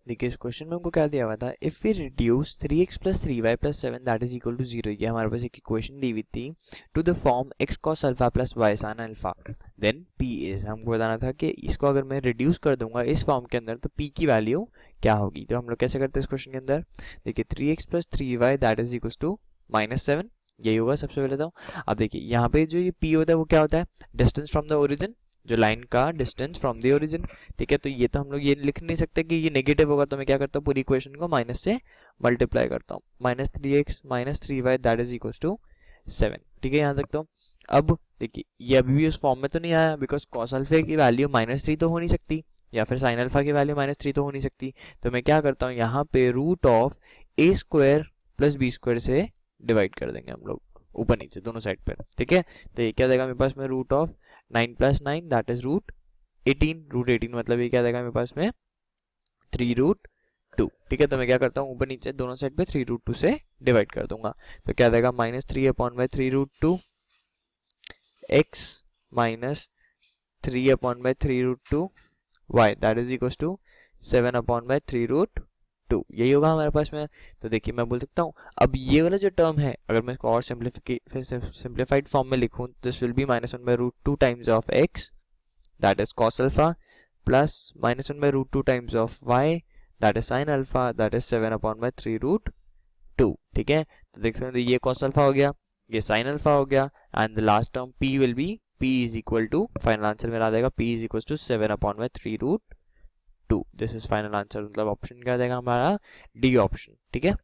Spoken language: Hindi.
देखिए इस क्वेश्चन में हमको क्या दिया हुआ था, if we reduce 3x+3y+7 that is equal to 0, ये हमारे पास एक इक्वेशन दी हुई थी, to the form xcosalpha+ysinalpha, then p is, हमको बताना था कि इसको अगर मैं रिड्यूस कर दूंगा इस फॉर्म के अंदर तो p की वैल्यू क्या होगी। तो हम लोग कैसे करते हैं इस क्वेश्चन के अंदर, देखिए 3x+3y that is equal to -7, यही होगा सबसे पहले तो। अब देखिए यहाँ पे जो ये p होता है वो क्या होता है, डिस्टेंस फ्रॉम द ओरिजिन, जो लाइन का डिस्टेंस फ्रॉम द ओरिजिन, ठीक है। तो ये तो हम लोग ये लिख नहीं सकते कि ये नेगेटिव होगा, तो मैं क्या करता हूँ पूरी इक्वेशन को माइनस से मल्टीप्लाई करता हूँ, -3x-3y that is equal to 7, ठीक है यहाँ तक। तो अब देखिए ये अभी भी उस फॉर्म में तो नहीं आया, बिकॉज कॉस अल्फा की वैल्यू -3 तो हो नहीं सकती, या फिर साइन अल्फा की वैल्यू -3 तो हो नहीं सकती। तो मैं क्या करता हूँ यहाँ पे root of a square plus b square से डिवाइड कर देंगे हम लोग ऊपर नीचे दोनों साइड पर, ठीक है। तो ये क्या देगा मेरे पास में, root of 9 + 9 that is root 18 मतलब ये क्या देगा मेरे पास में 3√2, ठीक है। तो मैं क्या करता हूँ ऊपर नीचे दोनों साइड पे 3√2 से डिवाइड कर दूंगा, तो क्या देगा -3/3√2 x -3/3√2 y that is equal to 7/3√2, यही होगा हमारे पास में। तो देखिए मैं बोल सकता हूँ अब ये वाला जो टर्म है अगर मैं इसको और सिंप्लीफाइड फॉर्म में लिखूं, this will be -1/√2 times of x that is cos alpha plus -1/√2 times of y that is sin alpha that is 7/3√2, ठीक है। तो देख सकते हैं ये cos अल्फा हो गया, ये sin अल्फा हो गया, and the last term p will be p is equal to, final answer मेरा आ जाएगा p is equal to 7/3√2, this is final answer, मतलब ऑप्शन क्या आ जाएगा हमारा, डी ऑप्शन, ठीक है।